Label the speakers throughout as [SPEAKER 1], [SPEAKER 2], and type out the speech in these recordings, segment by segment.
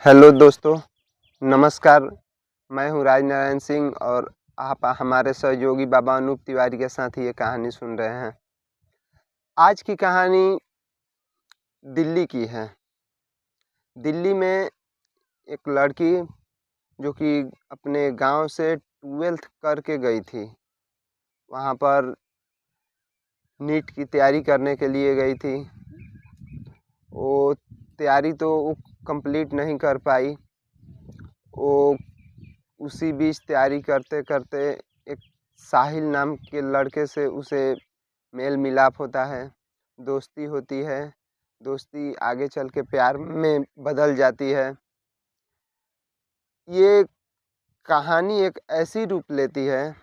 [SPEAKER 1] Hello दोस्तों, नमस्कार। मैं हूँ राजनारायण सिंह और आप हमारे सहयोगी बाबा अनूप तिवारी के साथ ये कहानी सुन रहे हैं। आज की कहानी दिल्ली की है। दिल्ली में एक लड़की जो कि अपने गांव से 12th करके गई थी, वहाँ पर नीट की तैयारी करने के लिए गई थी। वो तैयारी तो वो कंप्लीट नहीं कर पाई। वो उसी बीच तैयारी करते करते एक साहिल नाम के लड़के से उसे मेल मिलाप होता है, दोस्ती होती है। दोस्ती आगे चल के प्यार में बदल जाती है। ये कहानी एक ऐसी रूप लेती है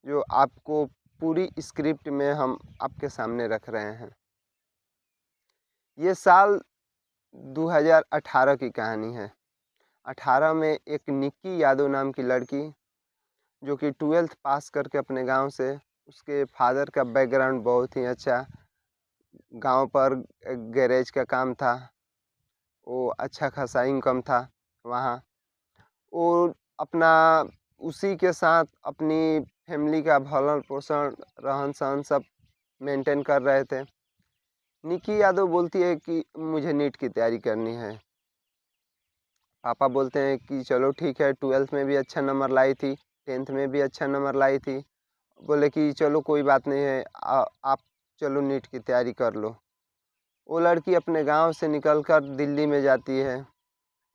[SPEAKER 1] जो आपको पूरी स्क्रिप्ट में हम आपके सामने रख रहे हैं। ये साल 2018 की कहानी है। 18 में एक निक्की यादव नाम की लड़की जो कि 12th पास करके अपने गांव से, उसके फादर का बैकग्राउंड बहुत ही अच्छा, गांव पर गैरेज का काम था, वो अच्छा खासा इनकम था वहाँ। वो अपना उसी के साथ अपनी फैमिली का भरण पोषण रहन सहन सब मेंटेन कर रहे थे। निक्की यादव बोलती है कि मुझे नीट की तैयारी करनी है। पापा बोलते हैं कि चलो ठीक है, 12th में भी अच्छा नंबर लाई थी, 10th में भी अच्छा नंबर लाई थी। बोले कि चलो कोई बात नहीं है, आप चलो नीट की तैयारी कर लो। वो लड़की अपने गांव से निकलकर दिल्ली में जाती है।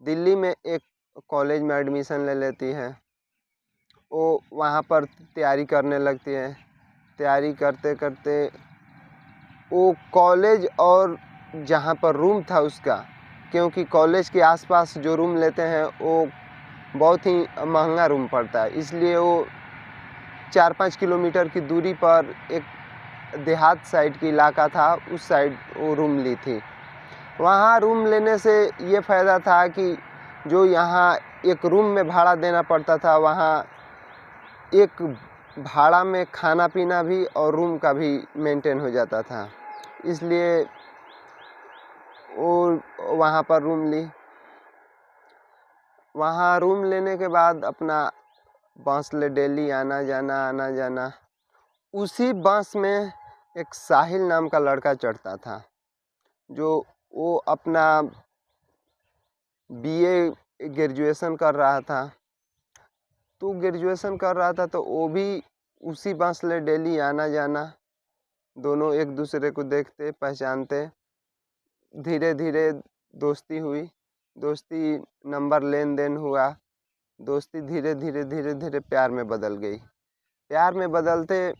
[SPEAKER 1] दिल्ली में एक कॉलेज में एडमिशन ले लेती है। वो वहाँ पर तैयारी करने लगती है। तैयारी करते करते वो कॉलेज और जहाँ पर रूम था उसका, क्योंकि कॉलेज के आसपास जो रूम लेते हैं वो बहुत ही महंगा रूम पड़ता है, इसलिए वो 4-5 किलोमीटर की दूरी पर एक देहात साइड की इलाका था, उस साइड वो रूम ली थी। वहाँ रूम लेने से ये फ़ायदा था कि जो यहाँ एक रूम में भाड़ा देना पड़ता था, वहाँ एक भाड़ा में खाना पीना भी और रूम का भी मेंटेन हो जाता था, इसलिए वो वहाँ पर रूम ली। वहाँ रूम लेने के बाद अपना बस ले डेली आना जाना। उसी बस में एक साहिल नाम का लड़का चढ़ता था, जो वो अपना बीए ग्रेजुएशन कर रहा था। तो ग्रेजुएशन कर रहा था तो वो भी उसी बस ले डेली आना जाना। दोनों एक दूसरे को देखते पहचानते। धीरे धीरे दोस्ती हुई, दोस्ती नंबर लेन देन हुआ। दोस्ती धीरे धीरे प्यार में बदल गई। प्यार में बदलते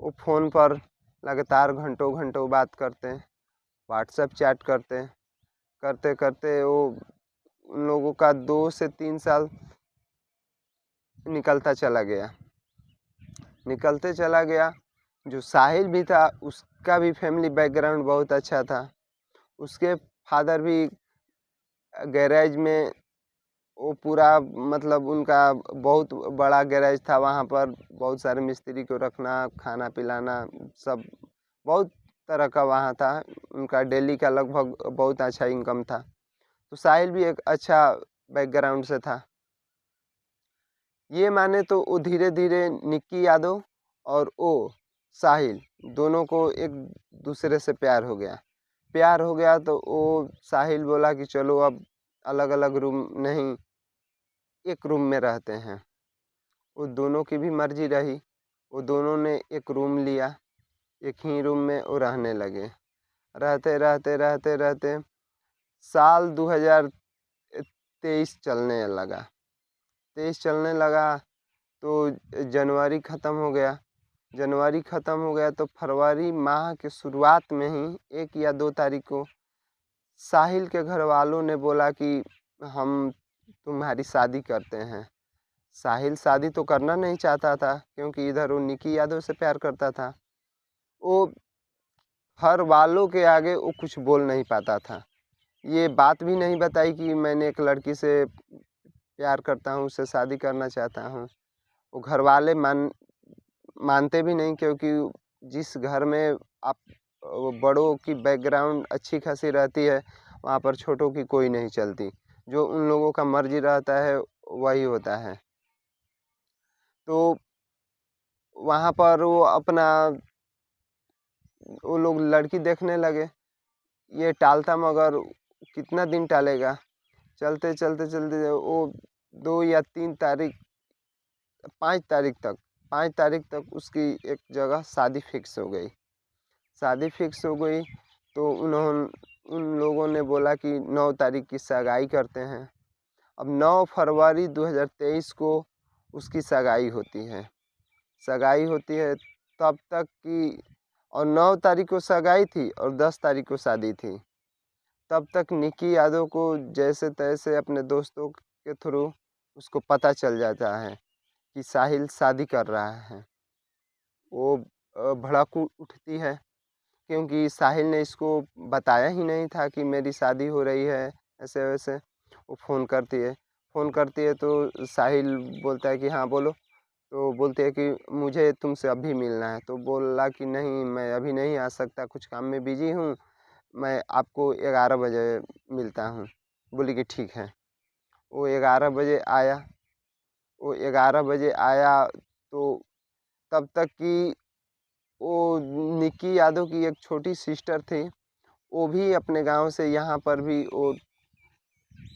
[SPEAKER 1] वो फ़ोन पर लगातार घंटों घंटों बात करते, व्हाट्सएप चैट करते। करते करते वो उन लोगों का 2 से 3 साल निकलता चला गया। निकलते चला गया। जो साहिल भी था उसका भी फैमिली बैकग्राउंड बहुत अच्छा था। उसके फादर भी गैरेज में, वो पूरा मतलब उनका बहुत बड़ा गैरेज था, वहाँ पर बहुत सारे मिस्त्री को रखना, खाना पिलाना, सब बहुत तरह का वहाँ था। उनका डेली का लगभग बहुत अच्छा इनकम था। तो साहिल भी एक अच्छा बैकग्राउंड से था। ये माने तो वो धीरे धीरे निक्की यादव और वो साहिल दोनों को एक दूसरे से प्यार हो गया। प्यार हो गया तो वो साहिल बोला कि चलो अब अलग अलग रूम नहीं, एक रूम में रहते हैं। वो दोनों की भी मर्जी रही। वो दोनों ने एक रूम लिया, एक ही रूम में वो रहने लगे। रहते साल 2023 चलने लगा। 23 चलने लगा तो जनवरी ख़त्म हो गया। जनवरी ख़त्म हो गया तो फरवरी माह के शुरुआत में ही 1 या 2 तारीख को साहिल के घर वालों ने बोला कि हम तुम्हारी शादी करते हैं। साहिल शादी तो करना नहीं चाहता था, क्योंकि इधर वो निक्की यादव से प्यार करता था। वो घर वालों के आगे वो कुछ बोल नहीं पाता था। ये बात भी नहीं बताई कि मैंने एक लड़की से प्यार करता हूँ, उससे शादी करना चाहता हूँ। वो घर वाले मानते भी नहीं, क्योंकि जिस घर में आप बड़ों की बैकग्राउंड अच्छी खासी रहती है, वहाँ पर छोटों की कोई नहीं चलती। जो उन लोगों का मर्जी रहता है वही होता है। तो वहाँ पर वो लोग लड़की देखने लगे। ये टालता मगर कितना दिन टालेगा। चलते चलते चलते वो 2 या 3 तारीख 5 तारीख तक उसकी एक जगह शादी फिक्स हो गई। शादी फिक्स हो गई तो उन लोगों ने बोला कि 9 तारीख की सगाई करते हैं। अब 9 फरवरी 2023 को उसकी सगाई होती है। सगाई होती है तब तक कि और 9 तारीख को सगाई थी और 10 तारीख को शादी थी। तब तक निकी यादव को जैसे तैसे अपने दोस्तों के थ्रू उसको पता चल जाता है कि साहिल शादी कर रहा है। वो भड़क उठती है क्योंकि साहिल ने इसको बताया ही नहीं था कि मेरी शादी हो रही है ऐसे वैसे। वो फ़ोन करती है तो साहिल बोलता है कि हाँ बोलो। तो बोलती है कि मुझे तुमसे अभी मिलना है। तो बोला कि नहीं मैं अभी नहीं आ सकता, कुछ काम में बिजी हूँ, मैं आपको 11 बजे मिलता हूँ। बोली कि ठीक है। वो 11 बजे आया। तो तब तक कि वो निक्की यादव की एक छोटी सिस्टर थी, वो भी अपने गांव से यहाँ पर भी वो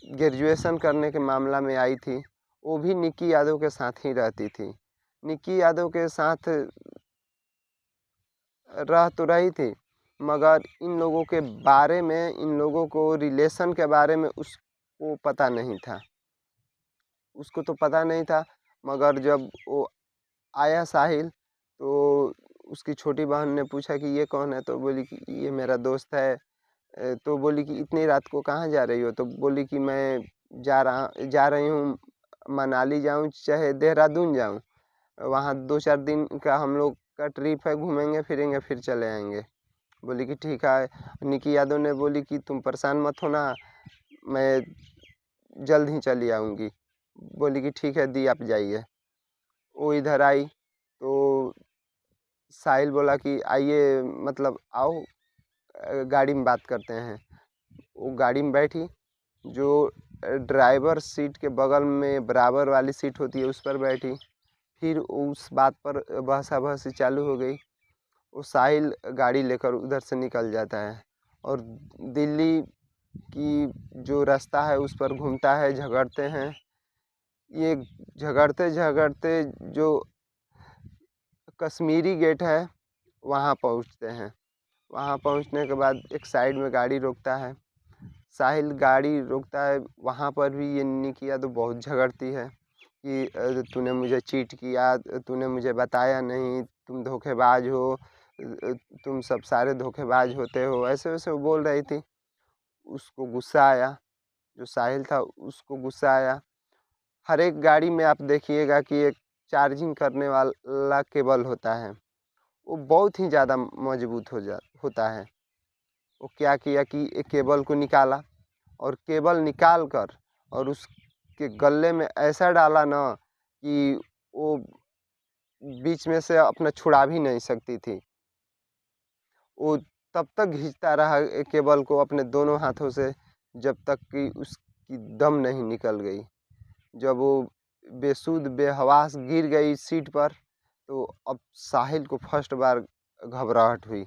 [SPEAKER 1] ग्रेजुएशन करने के मामला में आई थी। वो भी निक्की यादव के साथ ही रहती थी। निक्की यादव के साथ रह तो रही थी मगर इन लोगों के बारे में, इन लोगों को रिलेशन के बारे में उसको पता नहीं था। उसको तो पता नहीं था मगर जब वो आया साहिल तो उसकी छोटी बहन ने पूछा कि ये कौन है। तो बोली कि ये मेरा दोस्त है। तो बोली कि इतनी रात को कहाँ जा रही हो। तो बोली कि मैं जा रही हूँ, मनाली जाऊँ चाहे देहरादून जाऊँ, वहाँ 2-4 दिन का हम लोग का ट्रिप है, घूमेंगे फिरेंगे फिर चले आएंगे। बोली कि ठीक है। निकी यादव ने बोली कि तुम परेशान मत होना, मैं जल्द ही चली आऊँगी। बोली कि ठीक है दी आप जाइए। वो इधर आई तो साहिल बोला कि आइए मतलब आओ गाड़ी में बात करते हैं। वो गाड़ी में बैठी, जो ड्राइवर सीट के बगल में बराबर वाली सीट होती है उस पर बैठी। फिर उस बात पर बहसा-बहसी चालू हो गई। वो साहिल गाड़ी लेकर उधर से निकल जाता है और दिल्ली की जो रास्ता है उस पर घूमता है, झगड़ते हैं। ये झगड़ते-झगड़ते जो कश्मीरी गेट है वहाँ पहुँचते हैं। वहाँ पहुँचने के बाद एक साइड में गाड़ी रोकता है। साहिल गाड़ी रोकता है, वहाँ पर भी ये निकी यादव बहुत झगड़ती है कि तूने मुझे चीट किया, तूने मुझे बताया नहीं, तुम धोखेबाज हो, तुम सब सारे धोखेबाज होते हो, ऐसे वैसे वो बोल रही थी। उसको गुस्सा आया, जो साहिल था उसको गुस्सा आया। हर एक गाड़ी में आप देखिएगा कि एक चार्जिंग करने वाला केबल होता है, वो बहुत ही ज़्यादा मजबूत होता है। वो क्या किया कि एक केबल को निकाला और केबल निकाल कर और उसके गले में ऐसा डाला ना कि वो बीच में से अपना छुड़ा भी नहीं सकती थी। वो तब तक खींचता रहा केबल को अपने दोनों हाथों से जब तक कि उसकी दम नहीं निकल गई। जब वो बेसुध बेहवास गिर गई सीट पर तो अब साहिल को फर्स्ट बार घबराहट हुई।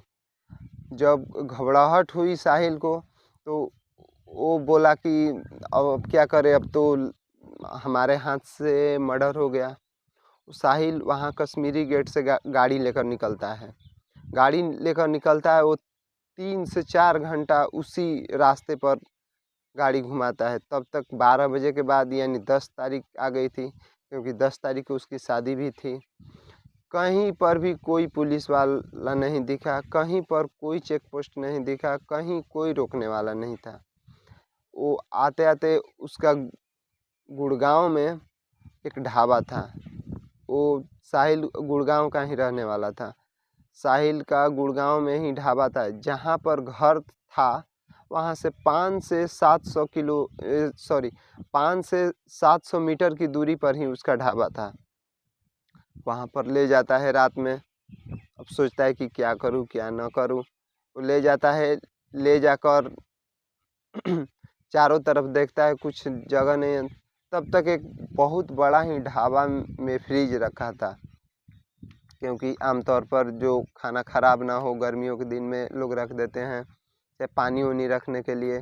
[SPEAKER 1] जब घबराहट हुई साहिल को तो वो बोला कि अब क्या करें, अब तो हमारे हाथ से मर्डर हो गया। साहिल वहाँ कश्मीरी गेट से गाड़ी लेकर निकलता है। गाड़ी लेकर निकलता है, वो 3 से 4 घंटा उसी रास्ते पर गाड़ी घुमाता है। तब तक 12 बजे के बाद यानी 10 तारीख आ गई थी, क्योंकि 10 तारीख को उसकी शादी भी थी। कहीं पर भी कोई पुलिस वाला नहीं दिखा, कहीं पर कोई चेक पोस्ट नहीं दिखा, कहीं कोई रोकने वाला नहीं था। वो आते आते उसका गुड़गांव में एक ढाबा था। वो साहिल गुड़गांव का ही रहने वाला था। साहिल का गुड़गांव में ही ढाबा था। जहाँ पर घर था वहाँ से 5 से 700 मीटर की दूरी पर ही उसका ढाबा था। वहाँ पर ले जाता है रात में। अब सोचता है कि क्या करूँ क्या ना करूँ। वो ले जाता है, ले जाकर चारों तरफ देखता है कुछ जगह नहीं है। तब तक एक बहुत बड़ा ही ढाबा में फ्रिज रखा था, क्योंकि आमतौर पर जो खाना ख़राब ना हो गर्मियों के दिन में लोग रख देते हैं, चाहे पानी वानी रखने के लिए।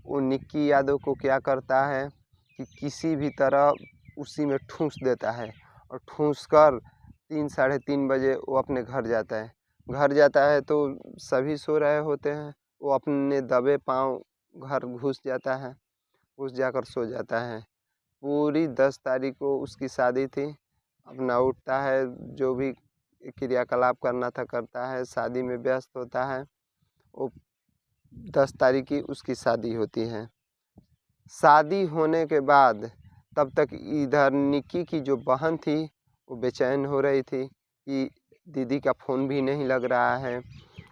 [SPEAKER 1] वो निक्की यादव को क्या करता है कि किसी भी तरह उसी में ठूँस देता है, और ठूँस कर 3 साढ़े 3 बजे वो अपने घर जाता है। घर जाता है तो सभी सो रहे होते हैं, वो अपने दबे पाँव घर घुस जाता है, घुस जाकर सो जाता है। पूरी 10 तारीख को उसकी शादी थी। अपना उठता है, जो भी क्रियाकलाप करना था करता है, शादी में व्यस्त होता है। वो 10 तारीख की उसकी शादी होती है। शादी होने के बाद तब तक इधर निक्की की जो बहन थी वो बेचैन हो रही थी कि दीदी का फ़ोन भी नहीं लग रहा है।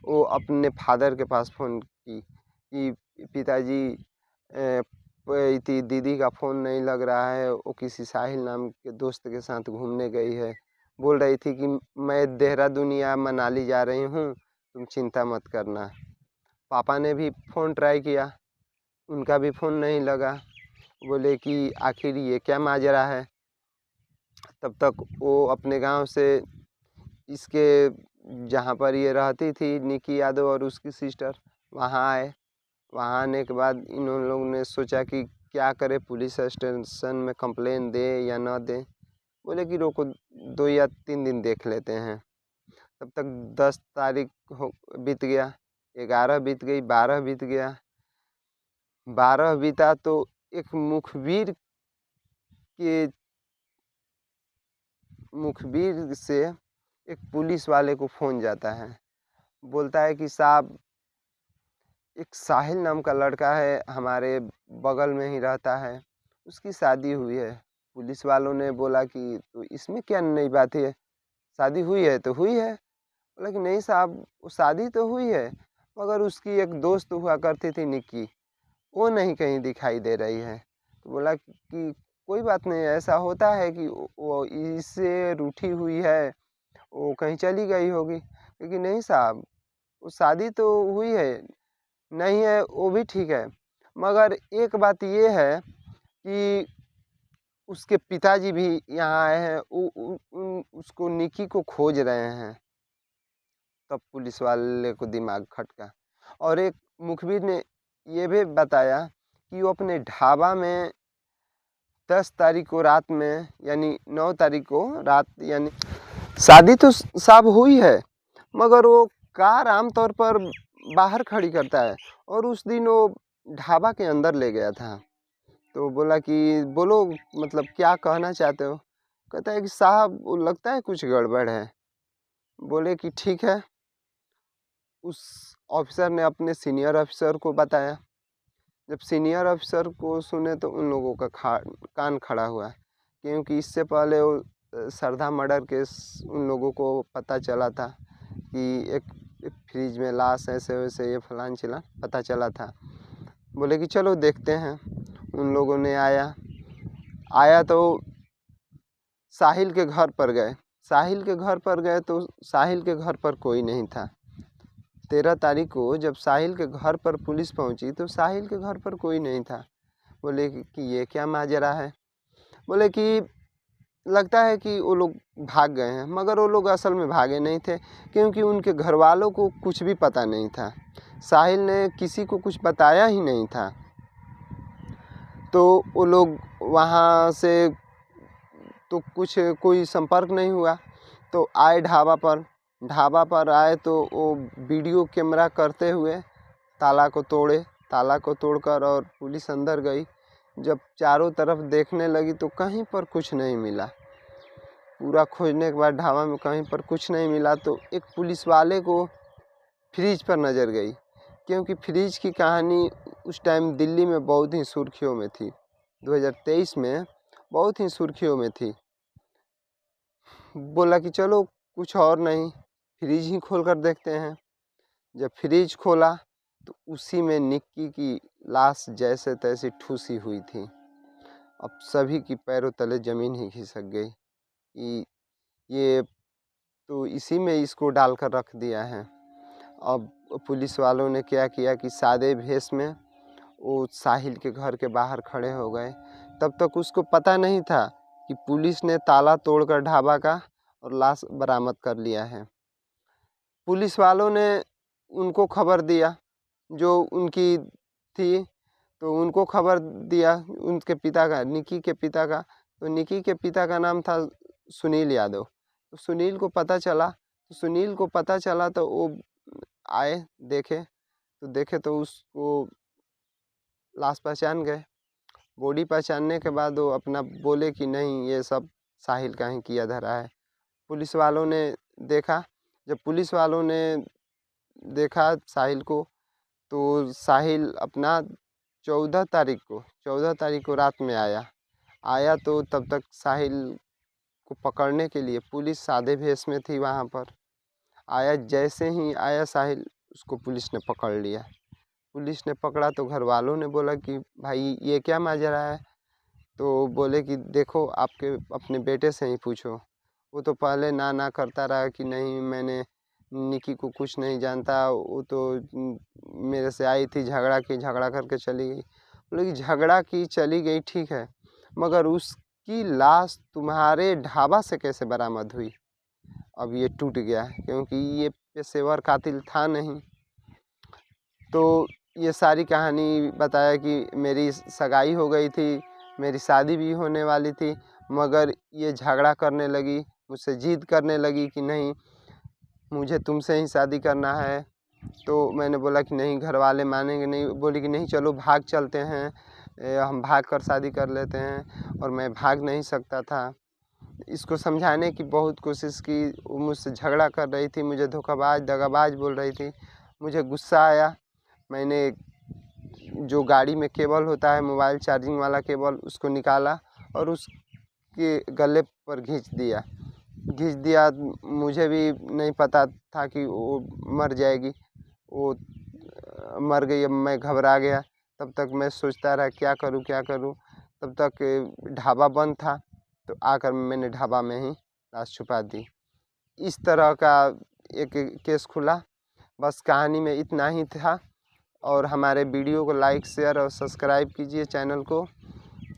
[SPEAKER 1] वो अपने फादर के पास फ़ोन की कि पिताजी दीदी का फ़ोन नहीं लग रहा है, वो किसी साहिल नाम के दोस्त के साथ घूमने गई है। बोल रही थी कि मैं देहरादून या मनाली जा रही हूँ, तुम चिंता मत करना। पापा ने भी फ़ोन ट्राई किया, उनका भी फ़ोन नहीं लगा। बोले कि आखिर ये क्या माजरा है। तब तक वो अपने गांव से इसके जहाँ पर ये रहती थी निक्की यादव और उसकी सिस्टर, वहाँ आए। वहाँ आने के बाद इन लोगों ने सोचा कि क्या करे, पुलिस स्टेशन में कंप्लेन दे या ना दे। बोले कि रोको 2 या 3 दिन देख लेते हैं। तब तक 10 तारीख बीत गया, 11 बीत गई, 12 बीत गया। 12 बीता तो एक मुखबिर से एक पुलिस वाले को फ़ोन जाता है। बोलता है कि साहब, एक साहिल नाम का लड़का है, हमारे बगल में ही रहता है, उसकी शादी हुई है। पुलिस वालों ने बोला कि तो इसमें क्या नई बात है, शादी हुई है तो हुई है। बोला कि नहीं साहब, वो शादी तो हुई है, मगर उसकी एक दोस्त हुआ करती थी निक्की, वो नहीं कहीं दिखाई दे रही है। तो बोला कि कोई बात नहीं, ऐसा होता है कि वो इससे रूठी हुई है, वो कहीं चली गई होगी। लेकिन नहीं साहब, वो शादी तो हुई है, नहीं है वो भी ठीक है, मगर एक बात ये है कि उसके पिताजी भी यहाँ आए हैं, उसको निक्की को खोज रहे हैं। तब पुलिस वाले को दिमाग खटका, और एक मुखबिर ने ये भी बताया कि वो अपने ढाबा में 10 तारीख को रात में, यानी 9 तारीख को रात, यानी शादी तो साहब हुई है, मगर वो कार आमतौर पर बाहर खड़ी करता है, और उस दिन वो ढाबा के अंदर ले गया था। तो बोला कि बोलो, मतलब क्या कहना चाहते हो। कहता है कि साहब, वो लगता है कुछ गड़बड़ है। बोले कि ठीक है। उस ऑफिसर ने अपने सीनियर ऑफिसर को बताया। जब सीनियर ऑफिसर को सुने तो उन लोगों का कान खड़ा हुआ, क्योंकि इससे पहले वो सरधा मर्डर केस उन लोगों को पता चला था कि एक फ्रिज में लाश ऐसे वैसे ये फलान चिलान पता चला था। बोले कि चलो देखते हैं। उन लोगों ने आया तो साहिल के घर पर गए। साहिल के घर पर गए तो साहिल के घर पर कोई नहीं था। 13 तारीख को जब साहिल के घर पर पुलिस पहुंची तो साहिल के घर पर कोई नहीं था। बोले कि ये क्या माजरा है। बोले कि लगता है कि वो लोग भाग गए हैं, मगर वो लोग असल में भागे नहीं थे, क्योंकि उनके घर वालों को कुछ भी पता नहीं था। साहिल ने किसी को कुछ बताया ही नहीं था। तो वो लोग वहाँ से तो कोई संपर्क नहीं हुआ। तो आए ढाबा पर आए तो वो वीडियो कैमरा करते हुए ताला को तोड़कर और पुलिस अंदर गई। जब चारों तरफ देखने लगी तो कहीं पर कुछ नहीं मिला। पूरा खोजने के बाद ढाबा में कहीं पर कुछ नहीं मिला। तो एक पुलिस वाले को फ्रिज पर नज़र गई, क्योंकि फ्रिज की कहानी उस टाइम दिल्ली में बहुत ही सुर्खियों में थी। 2023 में बहुत ही सुर्खियों में थी। बोला कि चलो कुछ और नहीं, फ्रिज ही खोल कर देखते हैं। जब फ्रिज खोला तो उसी में निक्की की लाश जैसे तैसे ठूसी हुई थी। अब सभी की पैरों तले ज़मीन ही खिसक गई कि ये तो इसी में इसको डालकर रख दिया है। अब पुलिस वालों ने क्या किया कि सादे भेष में वो साहिल के घर के बाहर खड़े हो गए। तब तक उसको पता नहीं था कि पुलिस ने ताला तोड़कर ढाबा का और लाश बरामद कर लिया है। पुलिस वालों ने उनको खबर दिया, जो उनकी थी, तो उनको खबर दिया उनके पिता का, निकी के पिता का। तो निकी के पिता का नाम था सुनील यादव। तो सुनील को पता चला तो वो आए, देखे तो उसको लाश पहचान गए। बॉडी पहचानने के बाद वो अपना बोले कि नहीं, ये सब साहिल का ही किया धरा है। पुलिस वालों ने देखा, जब पुलिस वालों ने देखा साहिल को, तो साहिल अपना 14 तारीख को रात में आया तो तब तक साहिल को पकड़ने के लिए पुलिस सादे भेष में थी वहाँ पर। जैसे ही आया साहिल, उसको पुलिस ने पकड़ लिया। पुलिस ने पकड़ा तो घर वालों ने बोला कि भाई ये क्या माजरा है। तो बोले कि देखो, आपके अपने बेटे से ही पूछो। वो तो पहले ना करता रहा कि नहीं, मैंने निकी को कुछ नहीं जानता, वो तो मेरे से आई थी, झगड़ा करके चली गई। बोले कि झगड़ा की चली गई ठीक है, मगर उसकी लाश तुम्हारे ढाबा से कैसे बरामद हुई? अब ये टूट गया, क्योंकि ये पेशेवर कातिल था नहीं। तो ये सारी कहानी बताया कि मेरी सगाई हो गई थी, मेरी शादी भी होने वाली थी, मगर ये झगड़ा करने लगी, मुझसे जिद करने लगी कि नहीं, मुझे तुमसे ही शादी करना है। तो मैंने बोला कि नहीं, घर वाले मानेंगे नहीं। बोली कि नहीं, चलो भाग चलते हैं, हम भाग कर शादी कर लेते हैं। और मैं भाग नहीं सकता था। इसको समझाने की बहुत कोशिश की, वो मुझसे झगड़ा कर रही थी, मुझे धोखाबाज दगाबाज बोल रही थी। मुझे गुस्सा आया, मैंने जो गाड़ी में केबल होता है, मोबाइल चार्जिंग वाला केबल, उसको निकाला और उसके गले पर घींच दिया। मुझे भी नहीं पता था कि वो मर जाएगी। वो मर गई। अब मैं घबरा गया। तब तक मैं सोचता रहा क्या करूं। तब तक ढाबा बंद था, तो आकर मैंने ढाबा में ही लाश छुपा दी। इस तरह का एक केस खुला। बस कहानी में इतना ही था। और हमारे वीडियो को लाइक, शेयर और सब्सक्राइब कीजिए चैनल को।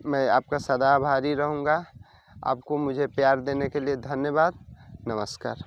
[SPEAKER 1] मैं आपका सदा आभारी रहूँगा। आपको मुझे प्यार देने के लिए धन्यवाद। नमस्कार।